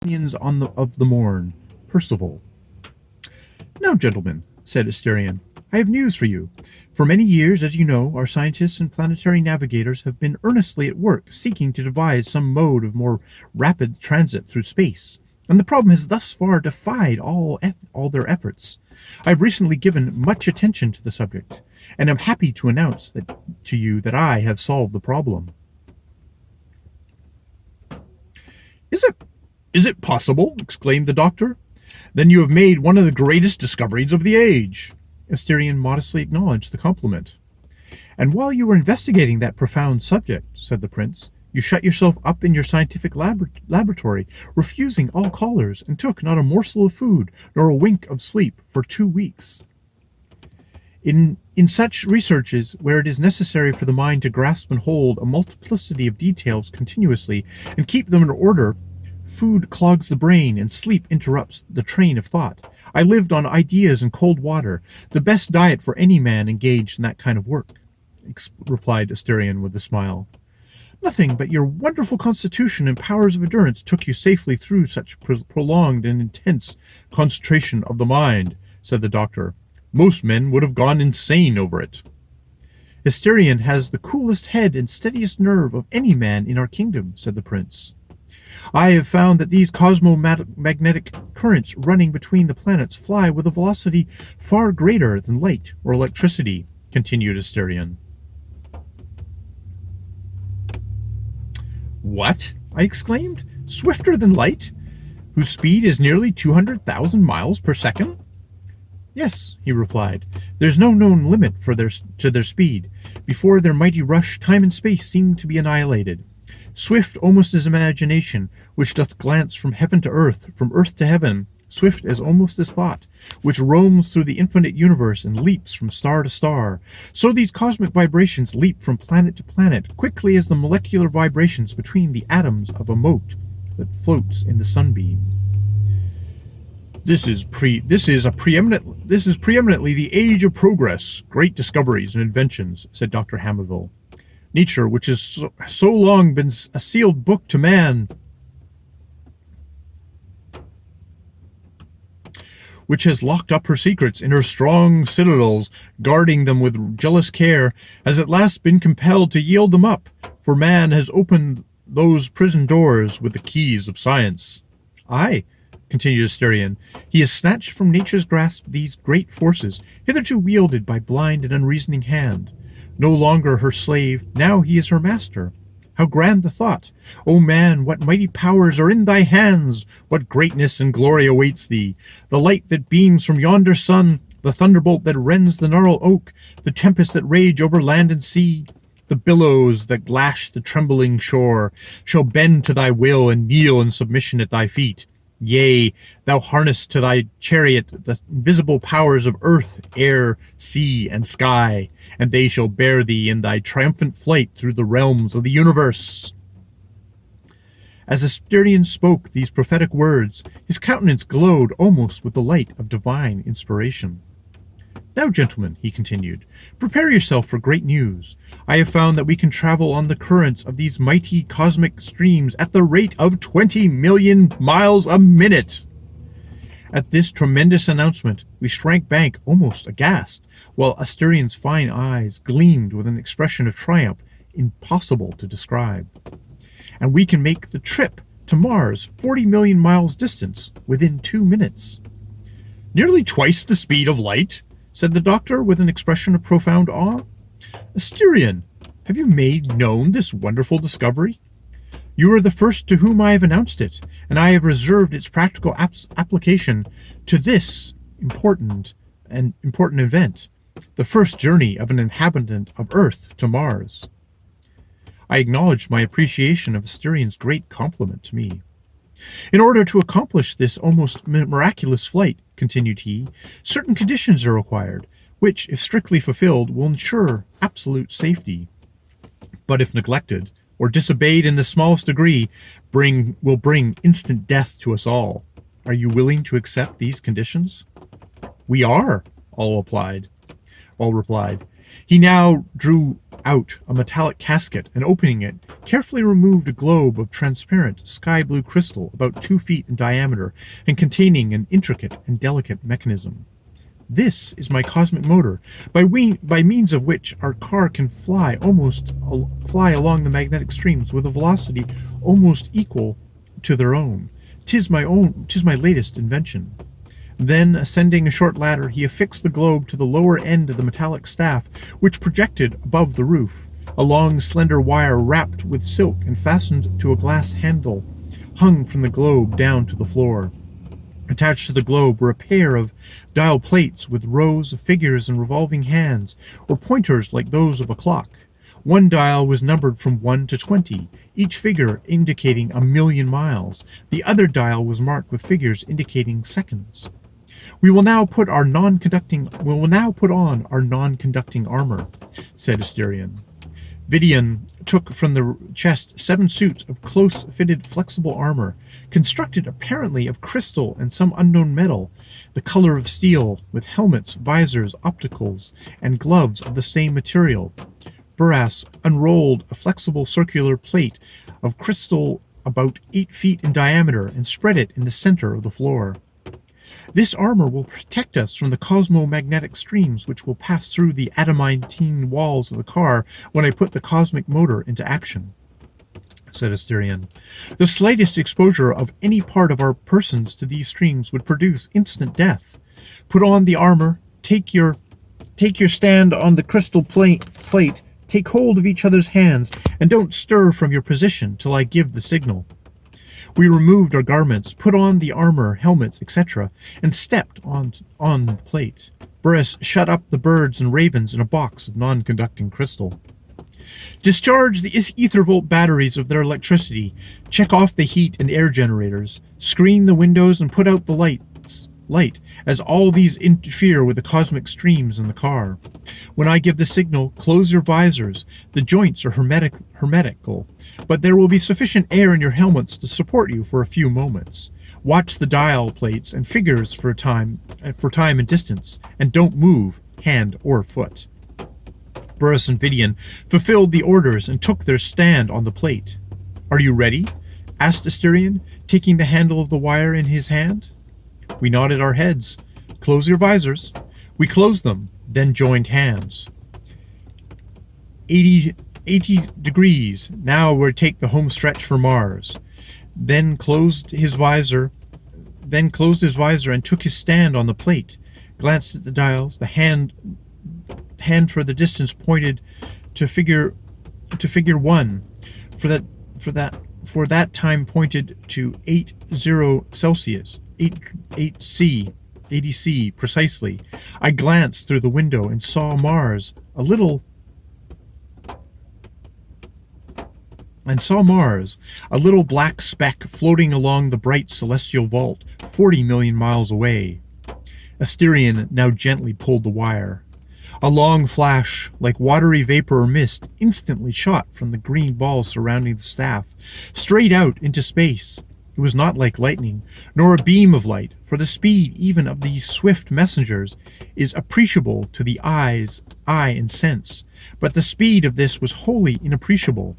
of the Mlln, Percival. Now, gentlemen, said Asterion, I have news for you. For many years, as you know, our scientists and planetary navigators have been earnestly at work seeking to devise some mode of more rapid transit through space, and the problem has thus far defied all their efforts. I have recently given much attention to the subject, and am happy to announce to you that I have solved the problem. Is it possible? Exclaimed the doctor. Then you have made one of the greatest discoveries of the age. Asterion modestly acknowledged the compliment. And while you were investigating that profound subject, said the prince, you shut yourself up in your scientific laboratory, refusing all callers, and took not a morsel of food nor a wink of sleep for 2 weeks. In such researches, where it is necessary for the mind to grasp and hold a multiplicity of details continuously and keep them in order, food clogs the brain and sleep interrupts the train of thought. I lived on ideas and cold water, the best diet for any man engaged in that kind of work, replied Asterion with a smile. Nothing but your wonderful constitution and powers of endurance took you safely through such prolonged and intense concentration of the mind, said the doctor. Most men would have gone insane over it. Asterion has the coolest head and steadiest nerve of any man in our kingdom, said the prince. I have found that these cosmomagnetic currents running between the planets fly with a velocity far greater than light or electricity, continued Asterion. What? I exclaimed. Swifter than light? Whose speed is nearly 200,000 miles per second? Yes, he replied. There's no known limit to their speed. Before their mighty rush, time and space seem to be annihilated. Swift almost as imagination, which doth glance from heaven to earth, from earth to heaven, swift as almost as thought, which roams through the infinite universe and leaps from star to star. So these cosmic vibrations leap from planet to planet, quickly as the molecular vibrations between the atoms of a mote that floats in the sunbeam. This is preeminently the age of progress, great discoveries and inventions, said Dr. Hamerville. Nature, which has so long been a sealed book to man, which has locked up her secrets in her strong citadels, guarding them with jealous care, has at last been compelled to yield them up, for man has opened those prison doors with the keys of science. Aye, continued Asterion, he has snatched from nature's grasp these great forces, hitherto wielded by blind and unreasoning hand. No longer her slave, now he is her master. How grand the thought! O man, what mighty powers are in thy hands! What greatness and glory awaits thee! The light that beams from yonder sun, the thunderbolt that rends the gnarled oak, the tempests that rage over land and sea, the billows that lash the trembling shore, shall bend to thy will and kneel in submission at thy feet. Yea, thou harness to thy chariot the invisible powers of earth, air, sea, and sky, and they shall bear thee in thy triumphant flight through the realms of the universe. As Asterion spoke these prophetic words, his countenance glowed almost with the light of divine inspiration. Now, gentlemen, he continued, prepare yourself for great news. I have found that we can travel on the currents of these mighty cosmic streams at the rate of 20 million miles a minute. At this tremendous announcement, we shrank back almost aghast, while Asterion's fine eyes gleamed with an expression of triumph impossible to describe. And we can make the trip to Mars 40 million miles distance within 2 minutes. Nearly twice the speed of light, said the doctor with an expression of profound awe. Asterion, have you made known this wonderful discovery? You are the first to whom I have announced it, and I have reserved its practical application to this important event, the first journey of an inhabitant of Earth to Mars. I acknowledged my appreciation of Asterion's great compliment to me. In order to accomplish this almost miraculous flight, continued he, certain conditions are required, which, if strictly fulfilled, will ensure absolute safety. But if neglected, or disobeyed in the smallest degree, will bring instant death to us all. Are you willing to accept these conditions? We are, all replied. He now drew out a metallic casket and opening it, carefully removed a globe of transparent sky-blue crystal about 2 feet in diameter and containing an intricate and delicate mechanism. This is my cosmic motor, by means of which our car can fly along the magnetic streams with a velocity almost equal to their own. 'Tis my latest invention. Then, ascending a short ladder, he affixed the globe to the lower end of the metallic staff, which projected above the roof. A long, slender wire wrapped with silk and fastened to a glass handle hung from the globe down to the floor. Attached to the globe were a pair of dial plates with rows of figures and revolving hands, or pointers like those of a clock. One dial was numbered from 1 to 20, each figure indicating 1,000,000 miles. The other dial was marked with figures indicating seconds. We will now put on our non-conducting armor, said Asterion. Vidian took from the chest 7 suits of close-fitted flexible armor, constructed apparently of crystal and some unknown metal, the color of steel, with helmets, visors, opticals, and gloves of the same material. Burras unrolled a flexible circular plate of crystal about 8 feet in diameter and spread it in the center of the floor. This armor will protect us from the cosmomagnetic streams which will pass through the adamantine walls of the car when I put the cosmic motor into action, said Asterion. The slightest exposure of any part of our persons to these streams would produce instant death. Put on the armor, take your stand on the crystal plate, take hold of each other's hands, and don't stir from your position till I give the signal. We removed our garments, put on the armor, helmets, etc., and stepped on the plate. Burris shut up the birds and ravens in a box of non-conducting crystal. Discharge the ethervolt batteries of their electricity, check off the heat and air generators, screen the windows and put out the light, as all these interfere with the cosmic streams in the car. When I give the signal, close your visors. The joints are hermetical, but there will be sufficient air in your helmets to support you for a few moments. Watch the dial plates and figures for time and distance, and don't move, hand or foot. Burris and Vidian fulfilled the orders and took their stand on the plate. Are you ready? Asked Asterion, taking the handle of the wire in his hand. We nodded our heads. Close your visors. We closed them, then joined hands. 80 degrees. Now we'll take the home stretch for Mars. Then closed his visor and took his stand on the plate. Glanced at the dials. The hand for the distance pointed to figure 1. For that time pointed to 80 Celsius. 80C precisely. I glanced through the window and saw Mars, a little black speck floating along the bright celestial vault, 40 million miles away. Asterion now gently pulled the wire. A long flash, like watery vapor or mist, instantly shot from the green ball surrounding the staff, straight out into space. It was not like lightning, nor a beam of light, for the speed even of these swift messengers is appreciable to the eye and sense, but the speed of this was wholly inappreciable.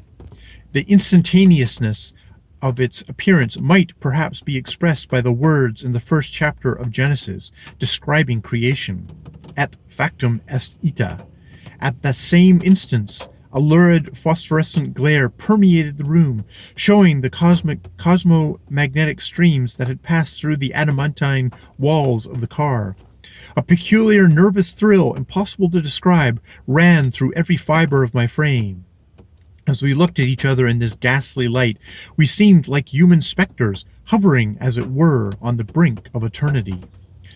The instantaneousness of its appearance might perhaps be expressed by the words in the first chapter of Genesis, describing creation, et factum est ita. At that same instant, a lurid phosphorescent glare permeated the room, showing the cosmomagnetic streams that had passed through the adamantine walls of the car. A peculiar nervous thrill, impossible to describe, ran through every fiber of my frame. As we looked at each other in this ghastly light, we seemed like human specters, hovering, as it were, on the brink of eternity.